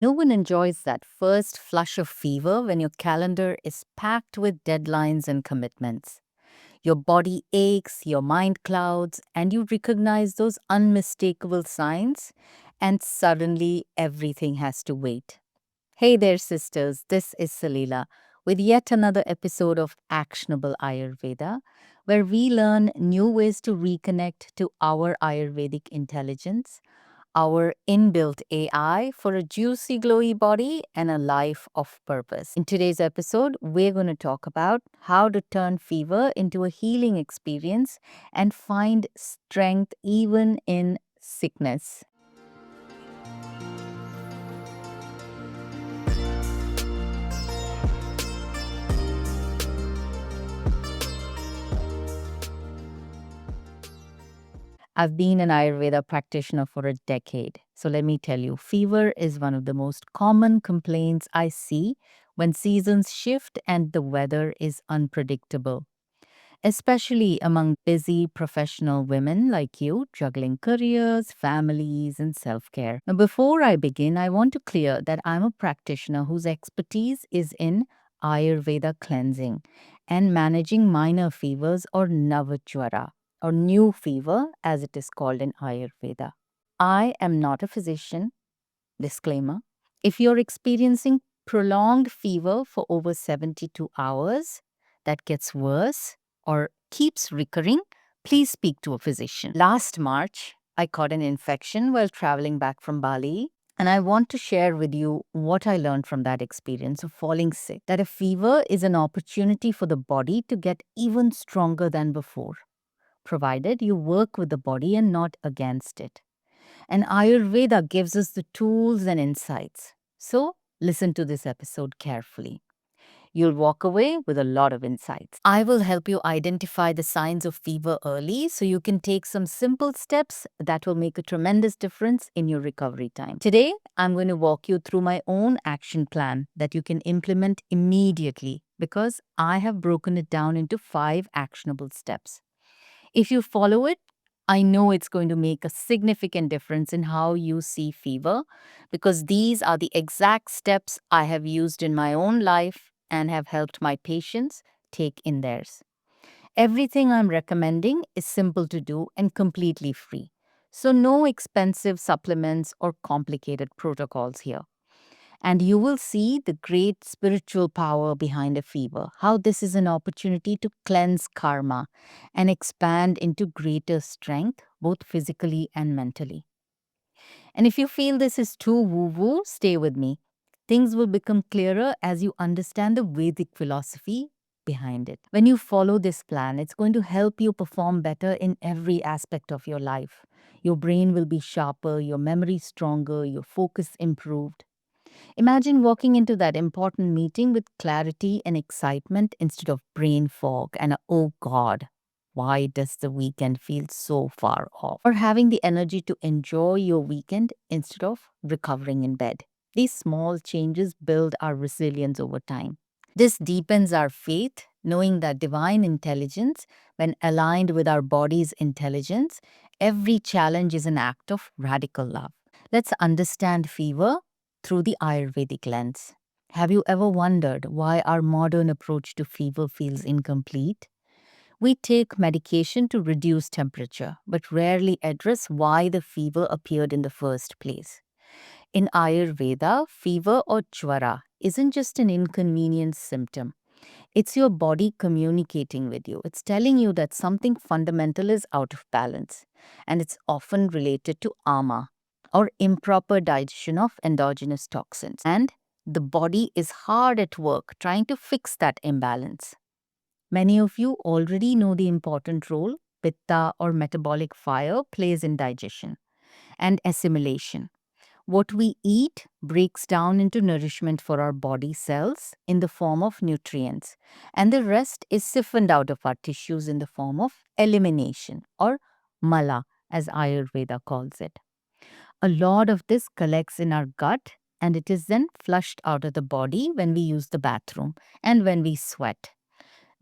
No one enjoys that first flush of fever when your calendar is packed with deadlines and commitments. Your body aches, your mind clouds, and you recognize those unmistakable signs, and suddenly everything has to wait. Hey there, sisters. This is Salila with yet another episode of Actionable Ayurveda, where we learn new ways to reconnect to our Ayurvedic intelligence, our inbuilt AI for a juicy, glowy body and a life of purpose. In today's episode, we're going to talk about how to turn fever into a healing experience and find strength even in sickness. I've been an Ayurveda practitioner for a decade. So let me tell you, fever is one of the most common complaints I see when seasons shift and the weather is unpredictable, especially among busy professional women like you, juggling careers, families, and self care. Now, before I begin, I want to clear that I'm a practitioner whose expertise is in Ayurveda cleansing and managing minor fevers or Navajwara, or new fever as it is called in Ayurveda. I am not a physician. Disclaimer. If you're experiencing prolonged fever for over 72 hours, that gets worse or keeps recurring, please speak to a physician. Last March, I caught an infection while traveling back from Bali. And I want to share with you what I learned from that experience of falling sick. That a fever is an opportunity for the body to get even stronger than before, provided you work with the body and not against it. And Ayurveda gives us the tools and insights. So, listen to this episode carefully. You'll walk away with a lot of insights. I will help you identify the signs of fever early so you can take some simple steps that will make a tremendous difference in your recovery time. Today, I'm going to walk you through my own action plan that you can implement immediately because I have broken it down into 5 actionable steps. If you follow it, I know it's going to make a significant difference in how you see fever because these are the exact steps I have used in my own life and have helped my patients take in theirs. Everything I'm recommending is simple to do and completely free. So, no expensive supplements or complicated protocols here. And you will see the great spiritual power behind a fever, how this is an opportunity to cleanse karma and expand into greater strength, both physically and mentally. And if you feel this is too woo woo, stay with me. Things will become clearer as you understand the Vedic philosophy behind it. When you follow this plan, it's going to help you perform better in every aspect of your life. Your brain will be sharper, your memory stronger, your focus improved. Imagine walking into that important meeting with clarity and excitement instead of brain fog and oh God, why does the weekend feel so far off? Or having the energy to enjoy your weekend instead of recovering in bed. These small changes build our resilience over time. This deepens our faith, knowing that divine intelligence, when aligned with our body's intelligence, every challenge is an act of radical love. Let's understand fever through the Ayurvedic lens. Have you ever wondered why our modern approach to fever feels incomplete? We take medication to reduce temperature, but rarely address why the fever appeared in the first place. In Ayurveda, fever or jwara isn't just an inconvenient symptom. It's your body communicating with you. It's telling you that something fundamental is out of balance. And it's often related to ama, or improper digestion of endogenous toxins. And the body is hard at work trying to fix that imbalance. Many of you already know the important role pitta or metabolic fire plays in digestion and assimilation. What we eat breaks down into nourishment for our body cells in the form of nutrients, and the rest is siphoned out of our tissues in the form of elimination or mala, as Ayurveda calls it. A lot of this collects in our gut and it is then flushed out of the body when we use the bathroom and when we sweat.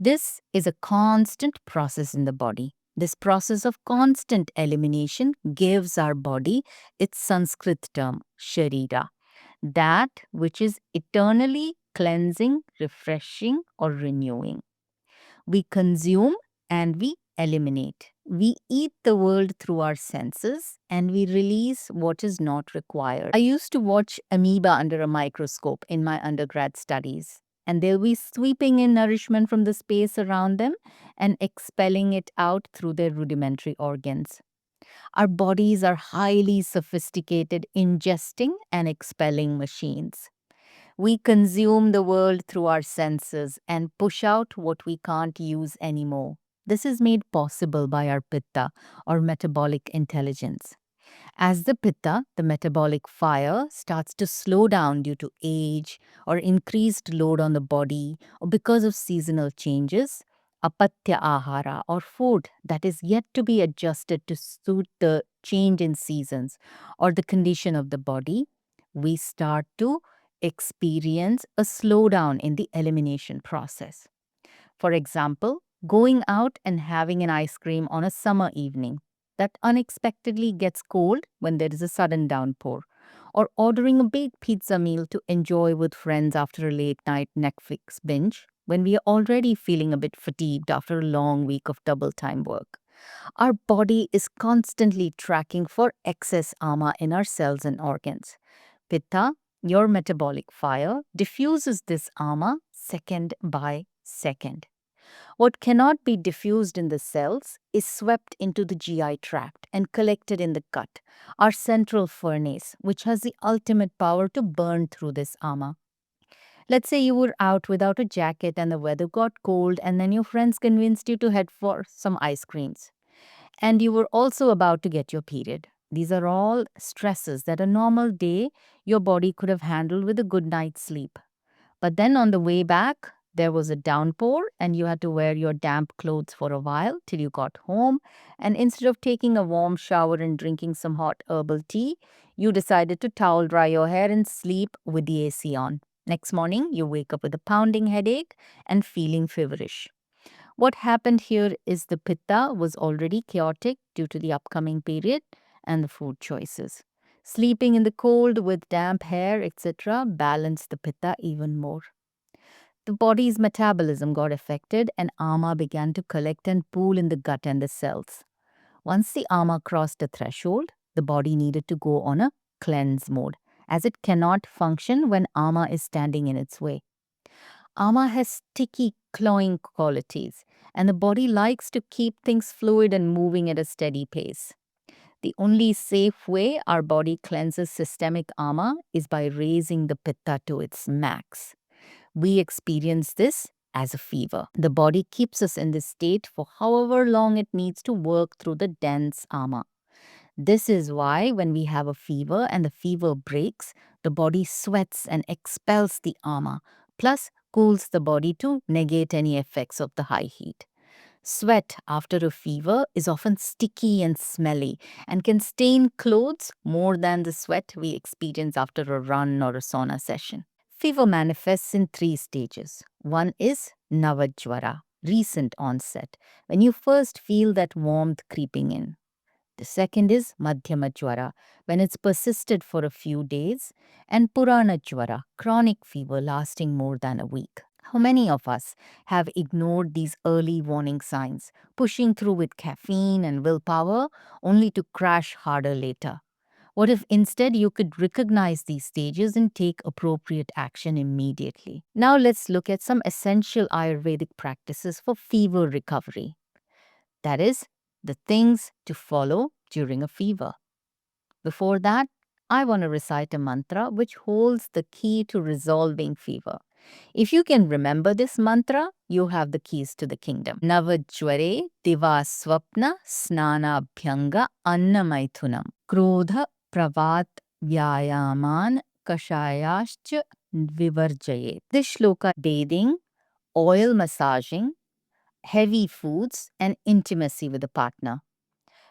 This is a constant process in the body. This process of constant elimination gives our body its Sanskrit term, sharira. that which is eternally cleansing, refreshing, or renewing. We consume and we eliminate. We eat the world through our senses and we release what is not required. I used to watch amoeba under a microscope in my undergrad studies, and they'll be sweeping in nourishment from the space around them and expelling it out through their rudimentary organs. Our bodies are highly sophisticated ingesting and expelling machines. We consume the world through our senses and push out what we can't use anymore. This is made possible by our pitta, or metabolic intelligence. As the pitta, the metabolic fire, starts to slow down due to age or increased load on the body or because of seasonal changes, apatya ahara, or food that is yet to be adjusted to suit the change in seasons or the condition of the body, we start to experience a slowdown in the elimination process. For example, going out and having an ice cream on a summer evening that unexpectedly gets cold when there is a sudden downpour, or ordering a big pizza meal to enjoy with friends after a late night Netflix binge when we are already feeling a bit fatigued after a long week of double time work. Our body is constantly tracking for excess ama in our cells and organs. Pitta, your metabolic fire, diffuses this ama second by second. What cannot be diffused in the cells is swept into the GI tract and collected in the gut, our central furnace, which has the ultimate power to burn through this ama. Let's say you were out without a jacket and the weather got cold, and then your friends convinced you to head for some ice creams. And you were also about to get your period. These are all stresses that a normal day your body could have handled with a good night's sleep. But then on the way back, there was a downpour, and you had to wear your damp clothes for a while till you got home. And instead of taking a warm shower and drinking some hot herbal tea, you decided to towel dry your hair and sleep with the AC on. Next morning, you wake up with a pounding headache and feeling feverish. What happened here is the pitta was already chaotic due to the upcoming period and the food choices. Sleeping in the cold with damp hair, etc., balanced the pitta even more. The body's metabolism got affected and ama began to collect and pool in the gut and the cells. Once the ama crossed the threshold, the body needed to go on a cleanse mode, as it cannot function when ama is standing in its way. Ama has sticky, clawing qualities, and the body likes to keep things fluid and moving at a steady pace. The only safe way our body cleanses systemic ama is by raising the pitta to its max. We experience this as a fever. The body keeps us in this state for however long it needs to work through the dense ama. This is why when we have a fever and the fever breaks, the body sweats and expels the ama, plus cools the body to negate any effects of the high heat. Sweat after a fever is often sticky and smelly and can stain clothes more than the sweat we experience after a run or a sauna session. Fever manifests in three stages. One is Navajwara, recent onset, when you first feel that warmth creeping in. The second is Madhyama Jwara, when it's persisted for a few days, and Purana Jwara, chronic fever lasting more than a week. How many of us have ignored these early warning signs, pushing through with caffeine and willpower, only to crash harder later? What if instead you could recognize these stages and take appropriate action immediately? Now let's look at some essential Ayurvedic practices for fever recovery. That is, the things to follow during a fever. Before that, I want to recite a mantra which holds the key to resolving fever. If you can remember this mantra, you have the keys to the kingdom. Navajware diva swapna snana bhyanga annamaithunam krodha pravat vyayaman kashayascha vivarjayet. This shloka bathing, oil massaging, heavy foods, and intimacy with a partner.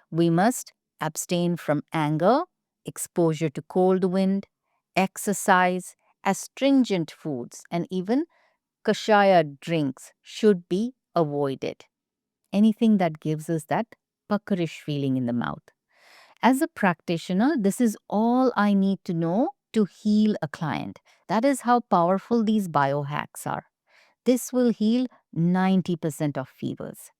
We must abstain from anger, exposure to cold wind, exercise, astringent foods, and even kashaya drinks should be avoided. Anything that gives us that puckerish feeling in the mouth. As a practitioner, this is all I need to know to heal a client. That is how powerful these biohacks are. This will heal 90% of fevers.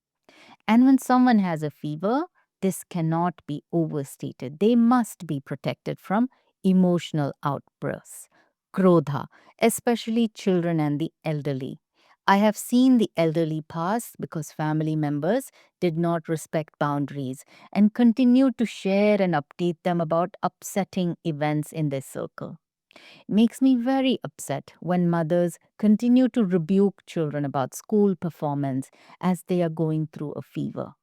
And when someone has a fever, this cannot be overstated. They must be protected from emotional outbursts, krodha, especially children and the elderly. I have seen the elderly pass because family members did not respect boundaries and continued to share and update them about upsetting events in their circle. Makes me very upset when mothers continue to rebuke children about school performance as they are going through a fever.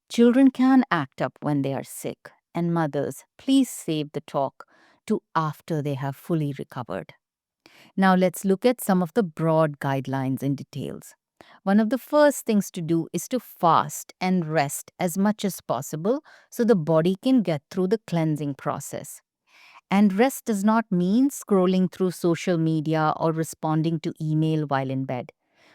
Children can act up when they are sick, and mothers, please save the talk to after they have fully recovered. Now let's look at some of the broad guidelines in details. One of the first things to do is to fast and rest as much as possible so the body can get through the cleansing process. And rest does not mean scrolling through social media or responding to email while in bed.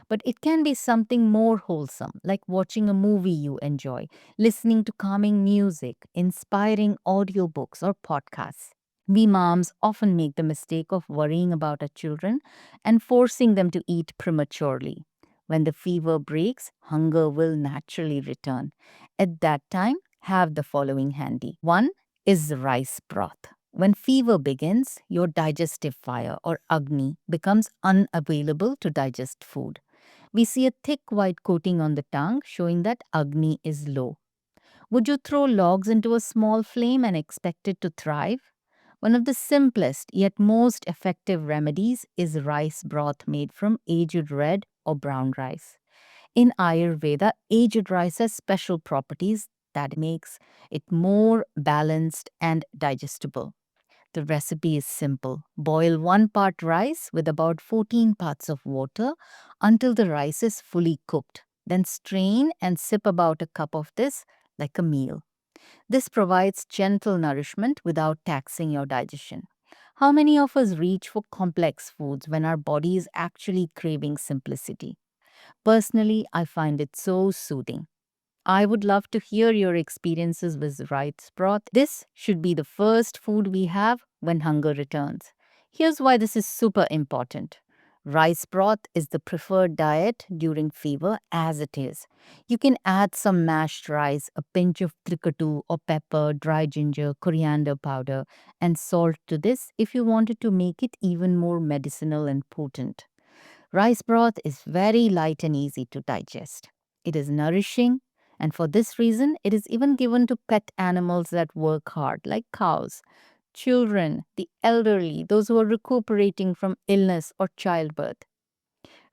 But it can be something more wholesome, like watching a movie you enjoy, listening to calming music, inspiring audiobooks or podcasts. We moms often make the mistake of worrying about our children and forcing them to eat prematurely. When the fever breaks, hunger will naturally return. At that time, have the following handy. One is rice broth. When fever begins, your digestive fire or agni becomes unavailable to digest food. We see a thick white coating on the tongue showing that agni is low. Would you throw logs into a small flame and expect it to thrive? One of the simplest yet most effective remedies is rice broth made from aged red or brown rice. In Ayurveda, aged rice has special properties that makes it more balanced and digestible. The recipe is simple. Boil 1 part rice with about 14 parts of water until the rice is fully cooked. Then strain and sip about a cup of this like a meal. This provides gentle nourishment without taxing your digestion. How many of us reach for complex foods when our body is actually craving simplicity? Personally, I find it so soothing. I would love to hear your experiences with rice broth. This should be the first food we have when hunger returns. Here's why this is super important. Rice broth is the preferred diet during fever as it is. You can add some mashed rice, a pinch of trikatu or pepper, dry ginger, coriander powder, and salt to this if you wanted to make it even more medicinal and potent. Rice broth is very light and easy to digest. It is nourishing, and for this reason, it is even given to pet animals that work hard, like cows, children, the elderly, those who are recuperating from illness or childbirth.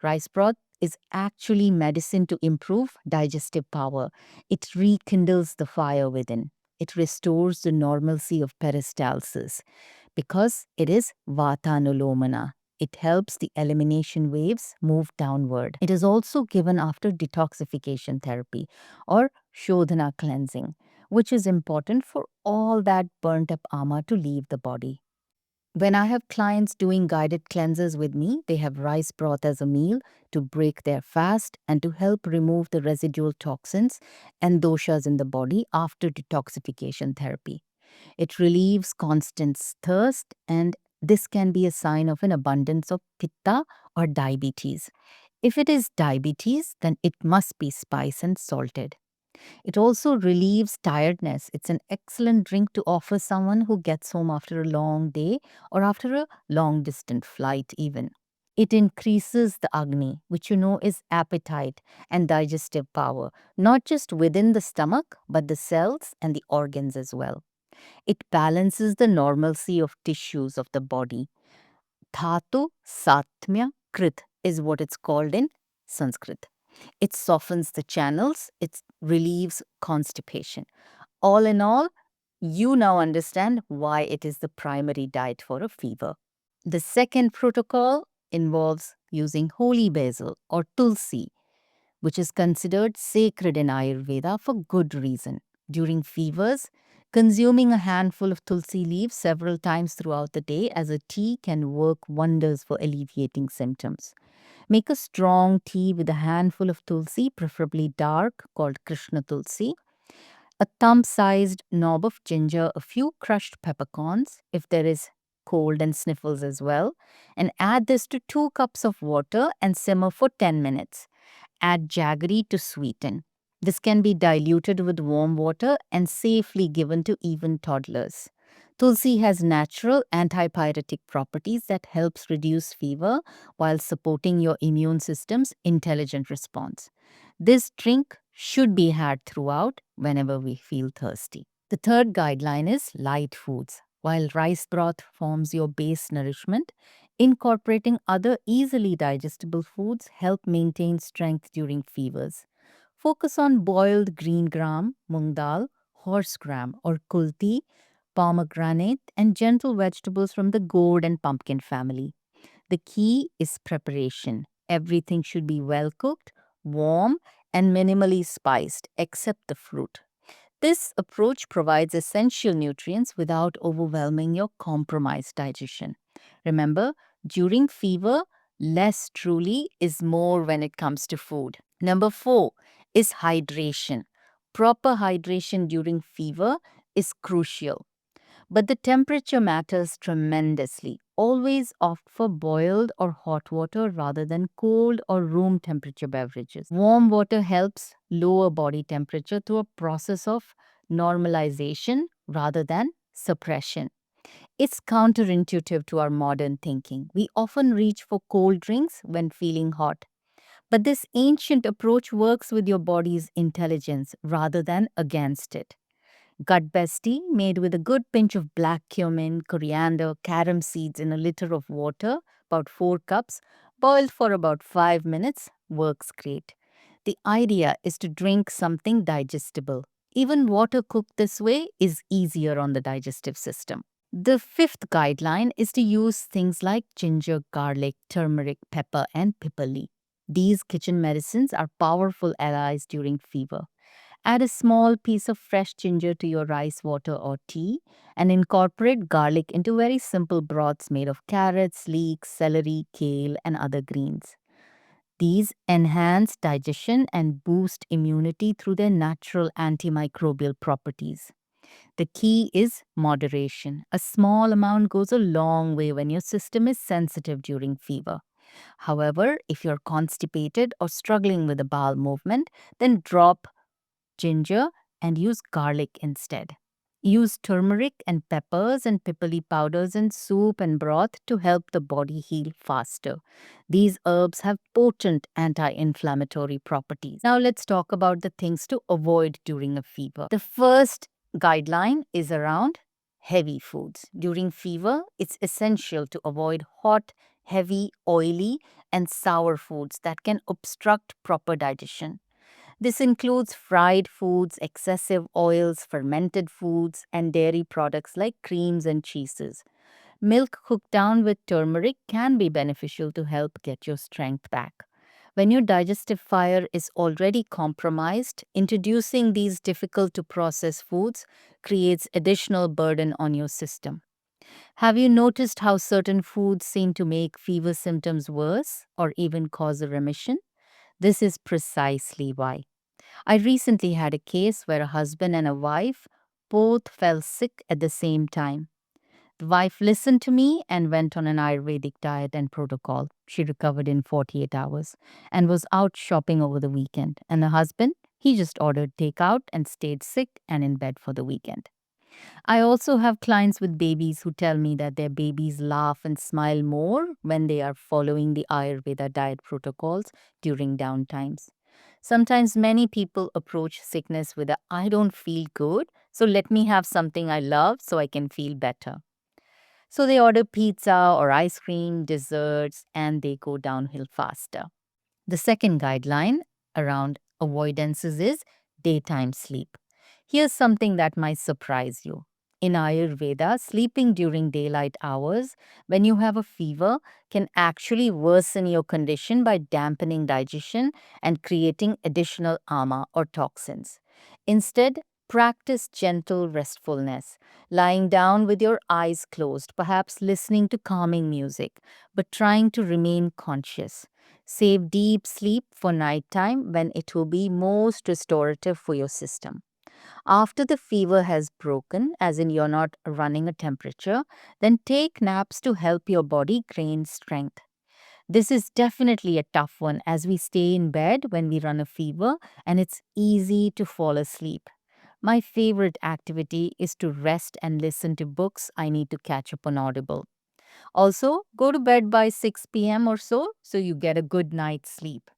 Rice broth is actually medicine to improve digestive power. It rekindles the fire within. It restores the normalcy of peristalsis because it is Vatanulomana. It helps the elimination waves move downward. It is also given after detoxification therapy or Shodhana cleansing, which is important for all that burnt up ama to leave the body. When I have clients doing guided cleanses with me, they have rice broth as a meal to break their fast and to help remove the residual toxins and doshas in the body after detoxification therapy. It relieves constant thirst, and this can be a sign of an abundance of pitta or diabetes. If it is diabetes, then it must be spice and salted. It also relieves tiredness. It's an excellent drink to offer someone who gets home after a long day or after a long distant flight, even. It increases the agni, which you know is appetite and digestive power, not just within the stomach, but the cells and the organs as well. It balances the normalcy of tissues of the body. Dhatu Satmya Krit is what it's called in Sanskrit. It softens the channels, it relieves constipation. All in all, you now understand why it is the primary diet for a fever. The second protocol involves using holy basil or tulsi, which is considered sacred in Ayurveda for good reason. During fevers, consuming a handful of tulsi leaves several times throughout the day as a tea can work wonders for alleviating symptoms. Make a strong tea with a handful of tulsi, preferably dark, called Krishna tulsi, a thumb sized knob of ginger, a few crushed peppercorns. If there is cold and sniffles as well. And add this to 2 cups of water and simmer for 10 minutes. Add jaggery to sweeten. This can be diluted with warm water and safely given to even toddlers. Tulsi has natural antipyretic properties that helps reduce fever while supporting your immune system's intelligent response. This drink should be had throughout whenever we feel thirsty. The third guideline is light foods. While rice broth forms your base nourishment, incorporating other easily digestible foods help maintain strength during fevers. Focus on boiled green gram, mung dal, horse gram or kulti, pomegranate, and gentle vegetables from the gourd and pumpkin family. The key is preparation. Everything should be well cooked, warm, and minimally spiced, except the fruit. This approach provides essential nutrients without overwhelming your compromised digestion. Remember, during fever, less truly is more when it comes to food. Number four is hydration. Proper hydration during fever is crucial. But the temperature matters tremendously. Always opt for boiled or hot water rather than cold or room temperature beverages. Warm water helps lower body temperature through a process of normalization rather than suppression. It's counterintuitive to our modern thinking. We often reach for cold drinks when feeling hot. But this ancient approach works with your body's intelligence rather than against it. Gut best tea made with a good pinch of black cumin, coriander, carom seeds in a liter of water, about 4 cups, boiled for about 5 minutes, works great. The idea is to drink something digestible. Even water cooked this way is easier on the digestive system. The fifth guideline is to use things like ginger, garlic, turmeric, pepper, and pipali. These kitchen medicines are powerful allies during fever. Add a small piece of fresh ginger to your rice water or tea and incorporate garlic into very simple broths made of carrots, leeks, celery, kale, and other greens. These enhance digestion and boost immunity through their natural antimicrobial properties. The key is moderation. A small amount goes a long way when your system is sensitive during fever. However, if you're constipated or struggling with a bowel movement, then drop ginger and use garlic instead. Use turmeric and peppers and pipali powders in soup and broth to help the body heal faster. These herbs have potent anti-inflammatory properties. Now let's talk about the things to avoid during a fever. The first guideline is around heavy foods. During fever, it's essential to avoid hot, heavy, oily, and sour foods that can obstruct proper digestion. This includes fried foods, excessive oils, fermented foods, and dairy products like creams and cheeses. Milk cooked down with turmeric can be beneficial to help get your strength back. When your digestive fire is already compromised, introducing these difficult to process foods creates additional burden on your system. Have you noticed how certain foods seem to make fever symptoms worse or even cause a remission? This is precisely why. I recently had a case where a husband and a wife both fell sick at the same time. The wife listened to me and went on an Ayurvedic diet and protocol. She recovered in 48 hours and was out shopping over the weekend. And the husband, he just ordered takeout and stayed sick and in bed for the weekend. I also have clients with babies who tell me that their babies laugh and smile more when they are following the Ayurveda diet protocols during downtimes. Sometimes many people approach sickness with a I don't feel good, so let me have something I love so I can feel better. So they order pizza or ice cream, desserts, and they go downhill faster. The second guideline around avoidances is daytime sleep. Here's something that might surprise you. In Ayurveda, sleeping during daylight hours when you have a fever can actually worsen your condition by dampening digestion and creating additional ama or toxins. Instead, practice gentle restfulness, lying down with your eyes closed, perhaps listening to calming music, but trying to remain conscious. Save deep sleep for nighttime when it will be most restorative for your system. After the fever has broken, as in you're not running a temperature, then take naps to help your body gain strength. This is definitely a tough one as we stay in bed when we run a fever and it's easy to fall asleep. My favorite activity is to rest and listen to books I need to catch up on Audible. Also, go to bed by 6 p.m. or so you get a good night's sleep.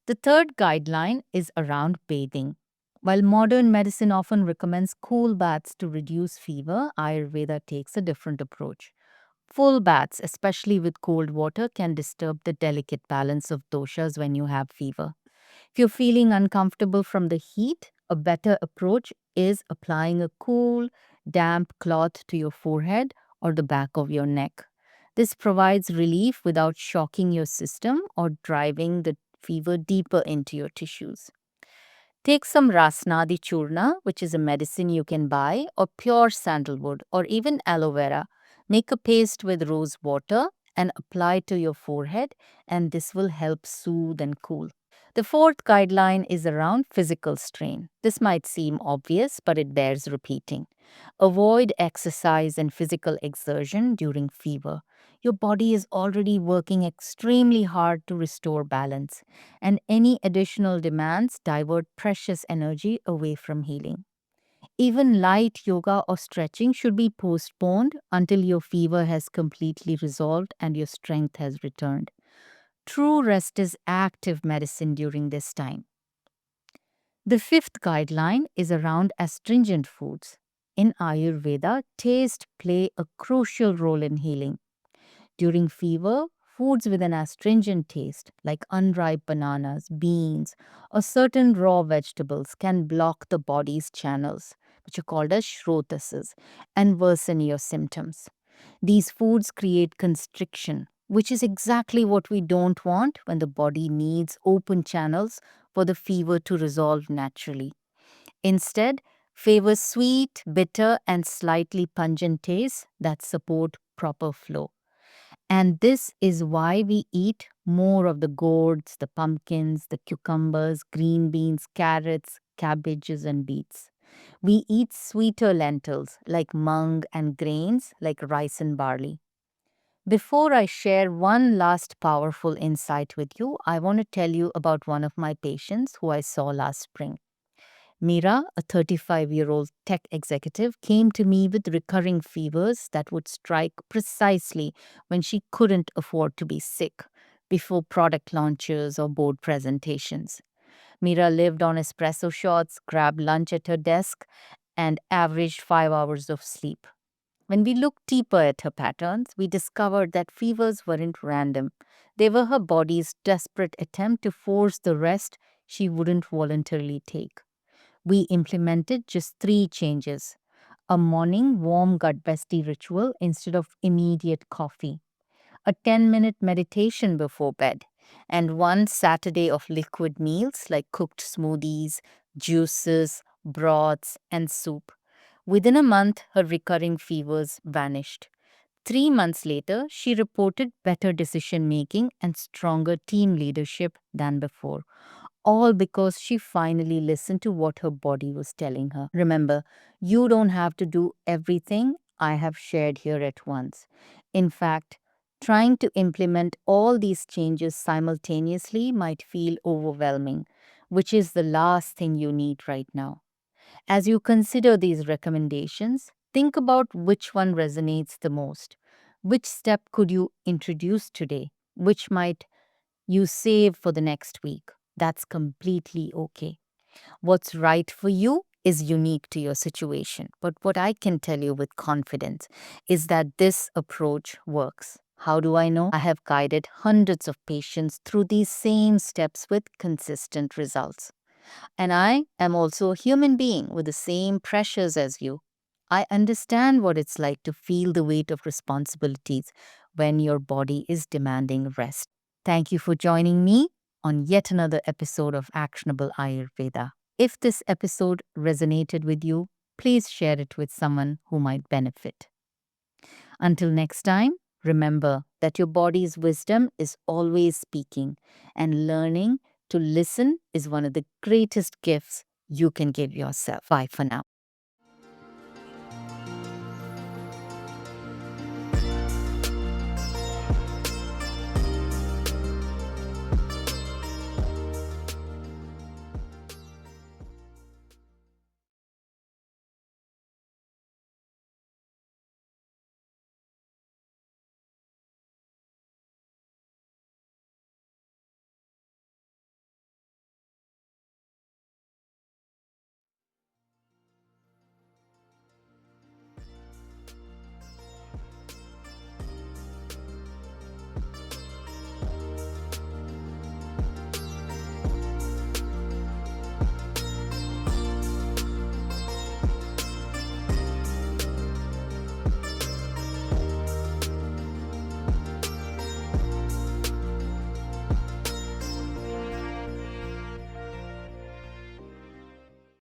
The third guideline is around bathing. While modern medicine often recommends cool baths to reduce fever, Ayurveda takes a different approach. Full baths, especially with cold water, can disturb the delicate balance of doshas when you have fever. If you're feeling uncomfortable from the heat, a better approach is applying a cool, damp cloth to your forehead or the back of your neck. This provides relief without shocking your system or driving the fever deeper into your tissues. Take some Rasnadi Churna, which is a medicine you can buy, or pure sandalwood, or even aloe vera. Make a paste with rose water and apply to your forehead, and this will help soothe and cool. The fourth guideline is around physical strain. This might seem obvious, but it bears repeating. Avoid exercise and physical exertion during fever. Your body is already working extremely hard to restore balance, and any additional demands divert precious energy away from healing. Even light yoga or stretching should be postponed until your fever has completely resolved and your strength has returned. True rest is active medicine during this time. The fifth guideline is around astringent foods. In Ayurveda, taste play a crucial role in healing. During fever, foods with an astringent taste, like unripe bananas, beans, or certain raw vegetables, can block the body's channels, which are called as shrotases, and worsen your symptoms. These foods create constriction, which is exactly what we don't want when the body needs open channels for the fever to resolve naturally. Instead, favor sweet, bitter, and slightly pungent tastes that support proper flow. And this is why we eat more of the gourds, the pumpkins, the cucumbers, green beans, carrots, cabbages, and beets. We eat sweeter lentils like mung and grains like rice and barley. Before I share one last powerful insight with you, I want to tell you about one of my patients who I saw last spring. Mira, a 35-year-old tech executive, came to me with recurring fevers that would strike precisely when she couldn't afford to be sick, before product launches or board presentations. Mira lived on espresso shots, grabbed lunch at her desk, and averaged 5 hours of sleep. When we looked deeper at her patterns, we discovered that fevers weren't random. They were her body's desperate attempt to force the rest she wouldn't voluntarily take. We implemented just three changes: a morning warm gut bestie ritual instead of immediate coffee, a 10-minute meditation before bed, and one Saturday of liquid meals like cooked smoothies, juices, broths, and soup. Within a month, her recurring fevers vanished. 3 months later, she reported better decision making and stronger team leadership than before, all because she finally listened to what her body was telling her. Remember, you don't have to do everything I have shared here at once. In fact, trying to implement all these changes simultaneously might feel overwhelming, which is the last thing you need right now. As you consider these recommendations, think about which one resonates the most. Which step could you introduce today? Which might you save for the next week? That's completely okay. What's right for you is unique to your situation. But what I can tell you with confidence is that this approach works. How do I know? I have guided hundreds of patients through these same steps with consistent results. And I am also a human being with the same pressures as you. I understand what it's like to feel the weight of responsibilities when your body is demanding rest. Thank you for joining me on yet another episode of Actionable Ayurveda. If this episode resonated with you, please share it with someone who might benefit. Until next time, remember that your body's wisdom is always speaking, and learning to listen is one of the greatest gifts you can give yourself. Bye for now.